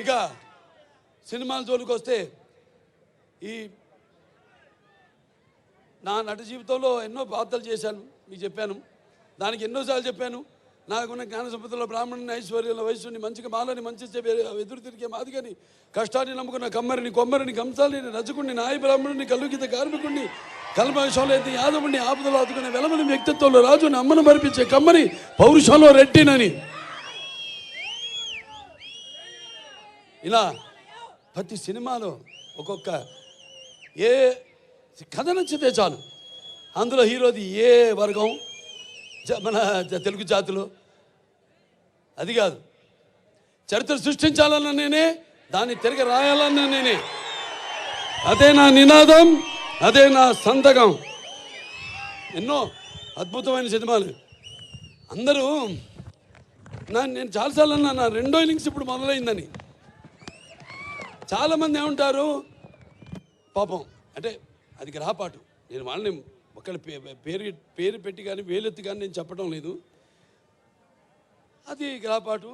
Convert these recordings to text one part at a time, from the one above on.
ఇక సినిమాల జోలికి వస్తే ఈ నా నట జీవితంలో ఎన్నో పాత్రలు చేశాను, మీకు చెప్పాను. దానికి ఎన్నోసార్లు చెప్పాను. నాకున్న జ్ఞాన సంపదలో బ్రాహ్మణుని, ఐశ్వర్యంలో వయస్సుని, మంచిగా మాలని, మంచి ఎదురు తిరిగే మాదిగని, కష్టాన్ని నమ్ముకున్న కమ్మరిని, కొమ్మరిని, కంసాలిని, రజకుడిని, నాయ బ్రాహ్మణుని, కలుగిత కార్మికుడిని, కల్మషంలో అయితే యాదవుడిని, ఆపదలో ఆదుకునే వెలమని, వ్యక్తిత్వంలో రాజుని, అమ్మను మరిపించే కమ్మని, పౌరుషంలో రెట్టినని, ఇలా ప్రతి సినిమాలో ఒక్కొక్క ఏ కథ నచ్చితే చాలు, అందులో హీరోది ఏ వర్గం మన తెలుగు జాతిలో అది కాదు. చరిత్ర సృష్టించాలన్న నేనే, దాన్ని తిరిగి రాయాలన్న నేనే. అదే నా నినాదం, అదే నా సంతకం. ఎన్నో అద్భుతమైన సినిమాలు. అందరూ నేను చాలాసార్లు అన్నా నా రెండో ఇన్నింగ్స్ ఇప్పుడు మొదలైందని. చాలామంది ఏమంటారు, పాపం అంటే అది గ్రహపాటు. నేను వాళ్ళని ఒకళ్ళ పేరు పెట్టి కానీ వేలెత్తి కానీ నేను చెప్పడం లేదు. అది గ్రహపాటు.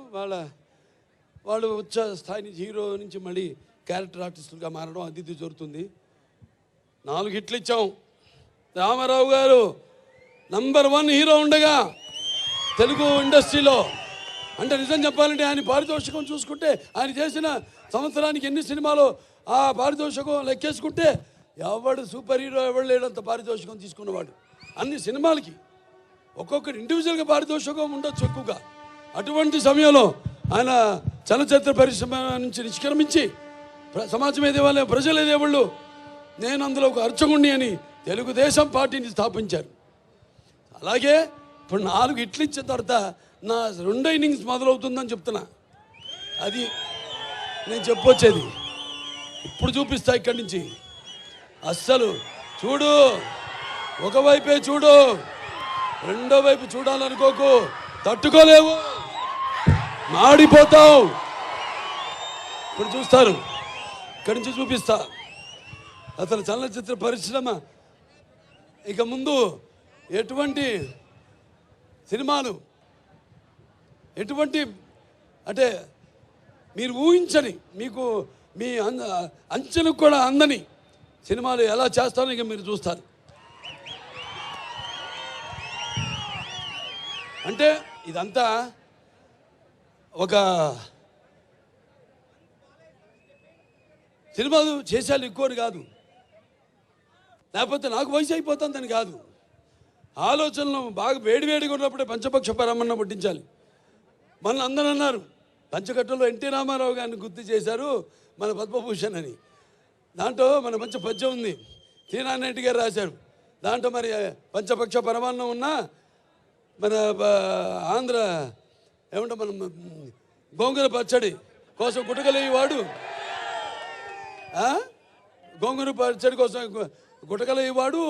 వాళ్ళు ఉచ్చ స్థాయి నుంచి హీరో నుంచి మళ్ళీ క్యారెక్టర్ ఆర్టిస్టులుగా మారడం అది జరుగుతుంది. 4 హిట్లు ఇచ్చాం. రామారావు గారు నంబర్ 1 హీరో ఉండగా తెలుగు ఇండస్ట్రీలో, అంటే నిజం చెప్పాలంటే ఆయన పారితోషికం చూసుకుంటే, ఆయన చేసిన సంవత్సరానికి ఎన్ని సినిమాలు ఆ పారితోషికం లెక్కేసుకుంటే ఎవడు సూపర్ హీరో ఎవడు లేడంత పారితోషికం తీసుకున్నవాడు. అన్ని సినిమాలకి ఒక్కొక్కటి ఇండివిజువల్గా పారితోషికం ఉండొచ్చు ఎక్కువగా. అటువంటి సమయంలో ఆయన చలనచిత్ర పరిశ్రమ నుంచి నిష్క్రమించి సమాజం ఏదేవాళ్ళే, ప్రజలు ఏదేవాళ్ళు, నేను అందులో ఒక అర్చకుణ్ణి అని తెలుగుదేశం పార్టీని స్థాపించారు. అలాగే ఇప్పుడు 4 హిట్లు ఇచ్చిన తర్వాత నా రెండో ఇన్నింగ్స్ మొదలవుతుందని చెప్తున్నా. అది నేను చెప్పొచ్చేది. ఇప్పుడు చూపిస్తా ఇక్కడి నుంచి. అస్సలు చూడు, ఒకవైపే చూడు, రెండో వైపు చూడాలనుకోకు, తట్టుకోలేవు, మాడిపోతావు. ఇప్పుడు చూస్తారు, ఇక్కడి నుంచి చూపిస్తా. అసలు చలనచిత్ర పరిశ్రమ ఇక ముందు ఎటువంటి సినిమాలు, ఎటువంటి అంటే మీరు ఊహించని, మీకు మీ అంచెలకు కూడా అందని సినిమాలు ఎలా చేస్తారో ఇక మీరు చూస్తారు. అంటే ఇదంతా ఒక సినిమాలు చేసేయాలి ఎక్కువని కాదు, లేకపోతే నాకు వయసు అయిపోతుందని కాదు. ఆలోచనలు బాగా వేడివేడిగా ఉన్నప్పుడే పంచపక్ష పరమన్న పుట్టించాలి. మన అందరూ అన్నారు, పంచకట్టులో ఎన్టీ రామారావు గారిని గుర్తు చేశారు మన పద్మభూషణ్ అని. దాంట్లో మన మంచి పద్యం ఉంది, తీనారెడ్డి గారు రాశారు. దాంట్లో మరి పంచపక్ష పరమాన్నం ఉన్నా మన ఆంధ్ర ఏమంటే మనం గోంగూర పచ్చడి కోసం గుటకలేవాడు, గోంగూర పచ్చడి కోసం గుటకలేవాడు,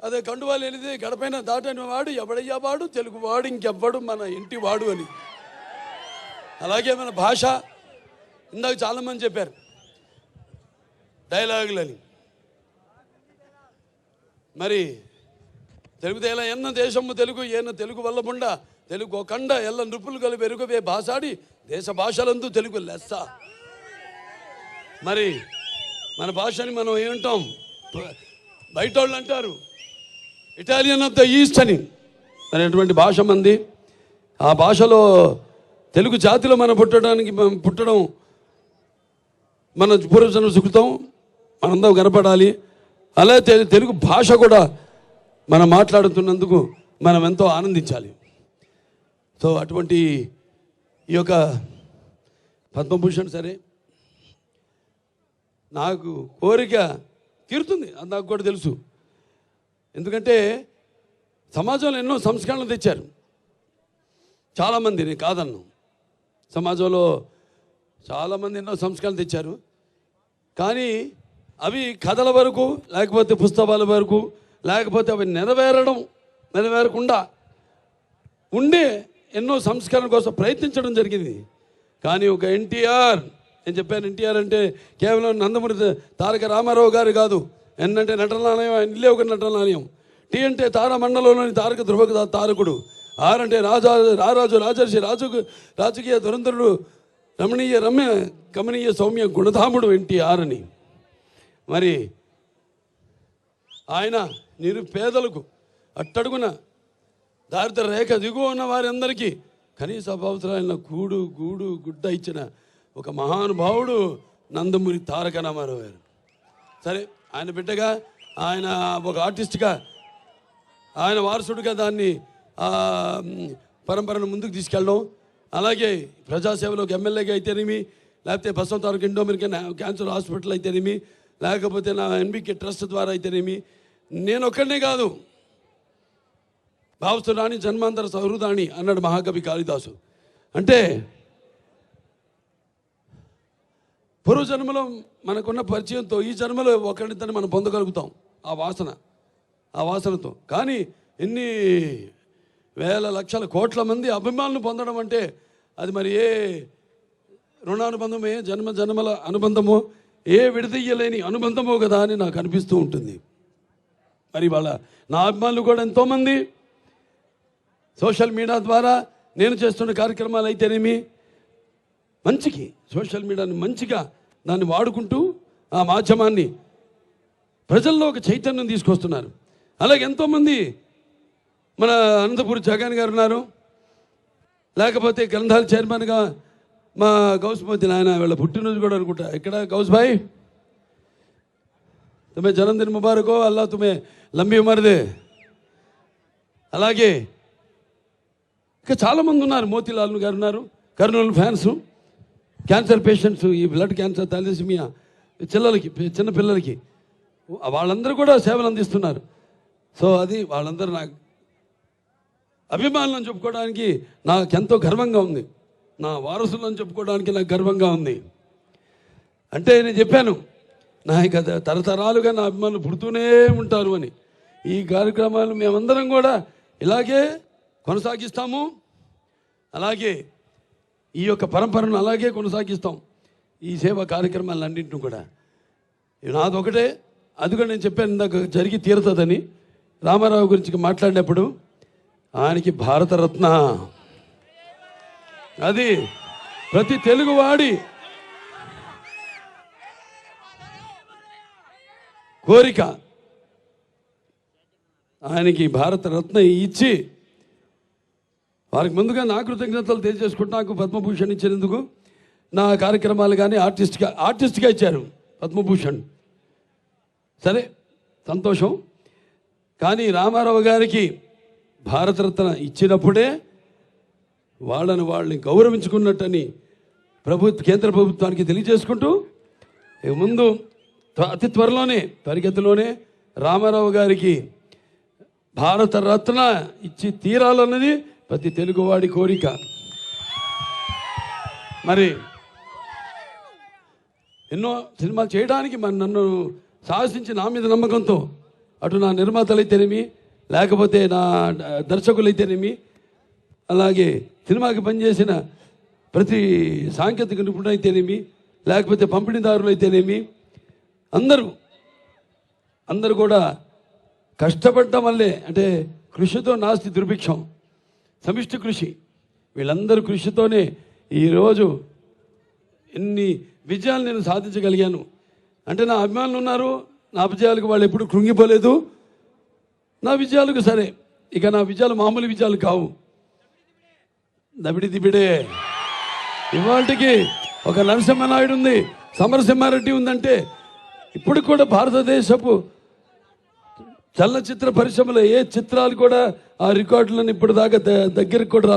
అదే కండువాలు వెళ్ళింది గడపైన దాటని వాడు ఎవడయ్యావాడు, తెలుగు వాడు ఇంకెవ్వడు మన ఇంటి వాడు అని. అలాగే మన భాష, ఇందాక చాలామంది చెప్పారు డైలాగులని. మరి తెలుగు తేల ఎన్న దేశము తెలుగు, ఏన్న తెలుగు వల్ల బుండ, తెలుగు కండ ఎల్ల నృపులు కలిపి ఎరుగవే భాషాడి, దేశ భాషలందు తెలుగు లెస్స. మరి మన భాషని మనం ఏమంటాం, బయట వాళ్ళు అంటారు ఇటాలియన్ ఆఫ్ ద ఈస్ట్ అని. మరి అటువంటి భాష మంది. ఆ భాషలో తెలుగు జాతిలో మనం పుట్టడం మన పూర్వజన్మ సుకృతం, మనందరం కనపడాలి. అలాగే తెలుగు భాష కూడా మనం మాట్లాడుతున్నందుకు మనం ఎంతో ఆనందించాలి. సో అటువంటి ఈ యొక్క పద్మభూషణ్ సరే నాకు కోరిక తీరుతుంది, అది నాకు కూడా తెలుసు. ఎందుకంటే సమాజంలో ఎన్నో సంస్కరణలు తెచ్చారు చాలామంది, నేను కాదన్ను. సమాజంలో చాలామంది ఎన్నో సంస్కరణలు తెచ్చారు. కానీ అవి కథల వరకు, లేకపోతే పుస్తకాల వరకు, లేకపోతే అవి నెరవేరకుండా ఉండే ఎన్నో సంస్కరణ కోసం ప్రయత్నించడం జరిగింది. కానీ ఒక ఎన్టీఆర్, నేను చెప్పాను ఎన్టీఆర్ అంటే కేవలం నందమూరి తారక రామారావు గారు కాదు. ఎన్ అంటే నటనాలయం, ఇల్లే ఒక నటనాలయం. టీ అంటే తారామండలంలోని తారక ధ్రువ తారకుడు. ఆర్ అంటే రారాజు రాజర్షి రాజకీయ దురంధరుడు కమనీయ సౌమ్య గుణధాముడు ఎన్టీఆర్ అని. మరి ఆయన నిరుపేదలకు అట్టడుగున దారిద్ర రేఖ దిగువ ఉన్న వారందరికీ కనీస అవసరాలైన కూడు గూడు గుడ్డ ఇచ్చిన ఒక మహానుభావుడు నందమూరి తారక రామారావు గారు. సరే, ఆయన బిడ్డగా, ఆయన ఒక ఆర్టిస్ట్గా, ఆయన వారసుడిగా దాన్ని పరంపరను ముందుకు తీసుకెళ్ళడం, అలాగే ప్రజాసేవలోకి ఎమ్మెల్యేగా అయితేనేమి, లేకపోతే బసవంతారక ఇండో అమెరికన్ క్యాన్సర్ హాస్పిటల్ అయితేనేమి, లేకపోతే నా ఎన్బికే ట్రస్ట్ ద్వారా అయితేనేమి, నేను ఒక్కడనే కాదు, భావస్తురాణి జన్మాంతర సహృదాణి అన్నాడు మహాకవి కాళిదాసు. అంటే పూర్వజన్మలో మనకున్న పరిచయంతో ఈ జన్మలో ఒకరిద్దరిని మనం పొందగలుగుతాం ఆ వాసనతో. కానీ ఎన్ని వేల లక్షల కోట్ల మంది అభిమానులు పొందడం అంటే అది మరి ఏ రుణానుబంధమో, ఏ జన్మల అనుబంధమో, ఏ విడదీయలేని అనుబంధమో కదా అని నాకు అనిపిస్తూ ఉంటుంది. మరి వాళ్ళ నా అభిమానులు కూడా ఎంతోమంది సోషల్ మీడియా ద్వారా నేను చేస్తున్న కార్యక్రమాలు అయితేనేమి, మంచికి సోషల్ మీడియాని మంచిగా దాన్ని వాడుకుంటూ ఆ మాధ్యమాన్ని ప్రజల్లో ఒక చైతన్యం తీసుకొస్తున్నారు. అలాగే ఎంతోమంది మన అనంతపూర్ జగన్ గారు ఉన్నారు, లేకపోతే గ్రంథాల చైర్మన్గా మా గౌస్మతి నాయన వీళ్ళ పుట్టినరోజు కూడా అనుకుంటా. ఇక్కడ గౌస్ భాయ్, తుమ్మే జన్మదిన ముబారకో, అల్లా తుమ్మే లంబీ ఉమర్ దే. అలాగే ఇంకా చాలామంది ఉన్నారు, మోతీలాల్ గారు ఉన్నారు, కర్నూలు ఫ్యాన్స్, క్యాన్సర్ పేషెంట్స్, ఈ బ్లడ్ క్యాన్సర్, థాలసీమియా చిన్న పిల్లలకి వాళ్ళందరూ కూడా సేవలు అందిస్తున్నారు. సో అది వాళ్ళందరూ నాకు అభిమానులను చెప్పుకోవడానికి నాకెంతో గర్వంగా ఉంది, నా వారసులను చెప్పుకోవడానికి నాకు గర్వంగా ఉంది. అంటే నేను చెప్పాను, నా ఇక తరతరాలుగా నా అభిమానులు పుడుతూనే ఉంటారు అని. ఈ కార్యక్రమాలు మేమందరం కూడా ఇలాగే కొనసాగిస్తాము, అలాగే ఈ యొక్క పరంపరను అలాగే కొనసాగిస్తాం. ఈ సేవా కార్యక్రమాలన్నింటినీ కూడా నాదొకటే, అది కూడా నేను చెప్పాను ఇందాక, జరిగి తీరుతుందని. రామారావు గురించి మాట్లాడినప్పుడు ఆయనకి భారతరత్న, అది ప్రతి తెలుగువాడి కోరిక. ఆయనకి భారతరత్న ఇచ్చి వారికి ముందుగా నా కృతజ్ఞతలు తెలియజేసుకుంటూ, నాకు పద్మభూషణ్ ఇచ్చినందుకు, నా కార్యక్రమాలు కానీ ఆర్టిస్ట్గా ఇచ్చారు పద్మభూషణ్. సరే, సంతోషం. కానీ రామారావు గారికి భారతరత్న ఇచ్చినప్పుడే వాళ్ళని గౌరవించుకున్నట్టని కేంద్ర ప్రభుత్వానికి తెలియజేసుకుంటూ, ముందు అతి త్వరితగతిలోనే రామారావు గారికి భారతరత్న ఇచ్చి తీరాలన్నది ప్రతి తెలుగువాడి కోరిక. మరి ఎన్నో సినిమాలు చేయడానికి నన్ను సాహసించి నా మీద నమ్మకంతో అటు నా నిర్మాతలైతేనేమి, లేకపోతే నా దర్శకులైతేనేమి, అలాగే సినిమాకి పనిచేసిన ప్రతి సాంకేతిక నిపుణులైతేనేమి, లేకపోతే పంపిణీదారులు అయితేనేమి, అందరూ కూడా కష్టపడటం వల్లే, అంటే కృషితో నాస్తి దుర్భిక్షం, సమిష్టి కృషి, వీళ్ళందరూ కృషితోనే ఈరోజు ఎన్ని విజయాలు నేను సాధించగలిగాను. అంటే నా అభిమానులు ఉన్నారు, నా విజయాలకు వాళ్ళు ఎప్పుడు కృంగిపోలేదు. నా విజయాలకు సరే, ఇక నా విజయాలు మామూలు విజయాలు కావు, దబిడి దిబిడే. ఇవాళకి ఒక నరసింహనాయుడు ఉంది, సమరసింహారెడ్డి ఉందంటే ఇప్పుడు కూడా భారతదేశపు చలనచిత్ర పరిశ్రమలో ఏ చిత్రాలు కూడా ఆ రికార్డులను ఇప్పుడు దాకా దగ్గరికి కూడా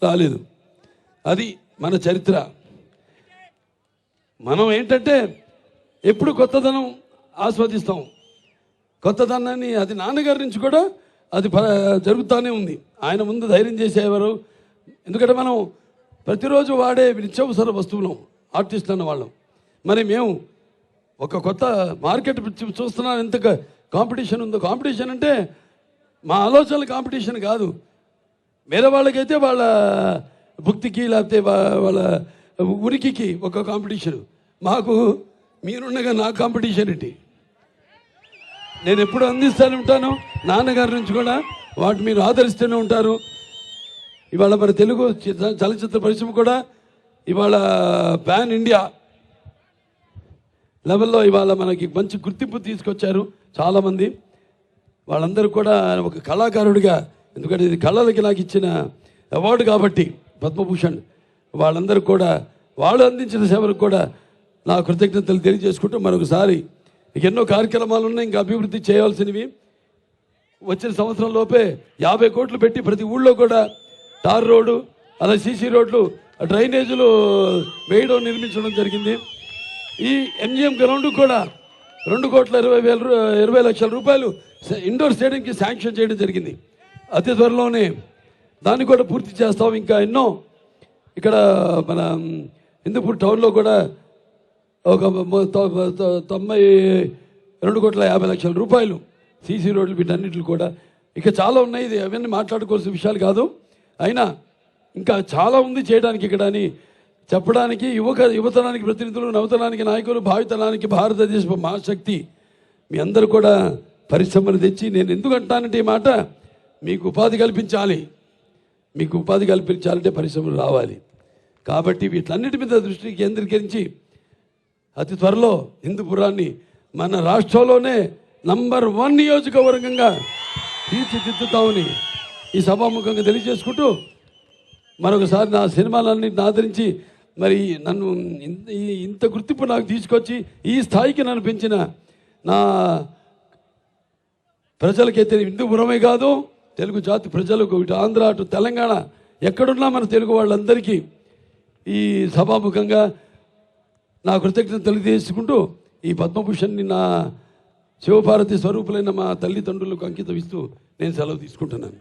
రాలేదు. అది మన చరిత్ర. మనం ఏంటంటే ఎప్పుడు కొత్తదనం ఆస్వాదిస్తాం, కొత్తదనాన్ని, అది నాన్నగారి నుంచి కూడా అది జరుగుతూనే ఉంది. ఆయన ముందు ధైర్యం చేసేవారు. ఎందుకంటే మనం ప్రతిరోజు వాడే నిత్యావసర వస్తువులం ఆర్టిస్ట్ అన్న వాళ్ళం. మరి మేము ఒక కొత్త మార్కెట్ చూస్తున్నాం, ఎంత కాంపిటీషన్ ఉందో. కాంపిటీషన్ అంటే మా ఆలోచనల కాంపిటీషన్ కాదు, వేరే వాళ్ళకైతే వాళ్ళ భుక్తికి లేకపోతే వాళ్ళ ఉనికికి ఒక కాంపిటీషన్. మాకు మీరుండగా నా కాంపిటీషన్ ఏంటి? నేను ఎప్పుడు అందిస్తూనే ఉంటాను, నాన్నగారి నుంచి కూడా వాటి మీరు ఆదరిస్తూనే ఉంటారు. ఇవాళ మన తెలుగు చలనచిత్ర పరిశ్రమ కూడా ఇవాళ పాన్ ఇండియా లెవెల్లో ఇవాళ మనకి మంచి గుర్తింపు తీసుకొచ్చారు చాలామంది. వాళ్ళందరూ కూడా ఒక కళాకారుడిగా, ఎందుకంటే ఇది కళలకి నాకు ఇచ్చిన అవార్డు కాబట్టి పద్మభూషణ్, వాళ్ళందరూ కూడా వాళ్ళు అందించిన సేవలకు కూడా నా కృతజ్ఞతలు తెలియజేసుకుంటూ మరొకసారి ఎన్నో కార్యక్రమాలు ఉన్నాయి, ఇంకా అభివృద్ధి చేయాల్సినవి. వచ్చిన సంవత్సరం లోపే 50 కోట్లు పెట్టి ప్రతి ఊళ్ళో కూడా తార్ రోడ్డు, అలా సీసీ రోడ్లు, డ్రైనేజీలు వేయడం, నిర్మించడం జరిగింది. ఈ ఎంజిఎం గ్రౌండ్ కూడా 2,20,00,000 రూపాయలు ఇండోర్ స్టేడియంకి శాంక్షన్ చేయడం జరిగింది. అతి త్వరలోనే దాన్ని కూడా పూర్తి చేస్తాం. ఇంకా ఎన్నో ఇక్కడ మన హిందూపూర్ టౌన్లో కూడా ఒక 92,50,00,000 రూపాయలు సీసీ రోడ్లు, వీటన్నిటిని కూడా ఇక చాలా ఉన్నాయి. ఇది అవన్నీ మాట్లాడుకోవాల్సిన విషయాలు కాదు. అయినా ఇంకా చాలా ఉంది చేయడానికి ఇక్కడ అని చెప్పడానికి యువతరానికి ప్రతినిధులు, నవతరానికి నాయకులు, భావితరానికి భారతదేశ మహాశక్తి మీ అందరూ కూడా పరిశ్రమలు తెచ్చి, నేను ఎందుకు అంటానంటే ఈ మాట, మీకు ఉపాధి కల్పించాలి. మీకు ఉపాధి కల్పించాలంటే పరిశ్రమలు రావాలి. కాబట్టి వీటన్నిటి మీద దృష్టి కేంద్రీకరించి అతి త్వరలో హిందూపురాన్ని మన రాష్ట్రంలోనే నంబర్ 1 నియోజకవర్గంగా తీర్చిదిద్దుతామని ఈ సభాముఖంగా తెలియజేసుకుంటూ, మరొకసారి నా సినిమాలన్నింటిని ఆదరించి మరి నన్ను ఇంత గుర్తింపు నాకు తీసుకొచ్చి ఈ స్థాయికి నన్ను పెంచిన నా ప్రజలకైతే హిందూపురమే కాదు, తెలుగు జాతి ప్రజలకు, ఇటు ఆంధ్ర, అటు తెలంగాణ, ఎక్కడున్నా మన తెలుగు వాళ్ళందరికీ ఈ సభాముఖంగా నా కృతజ్ఞత తెలియజేసుకుంటూ ఈ పద్మభూషణ్ని నా శివభారతి స్వరూపులైన మా తల్లిదండ్రులకు అంకితం ఇస్తూ నేను సెలవు తీసుకుంటున్నాను.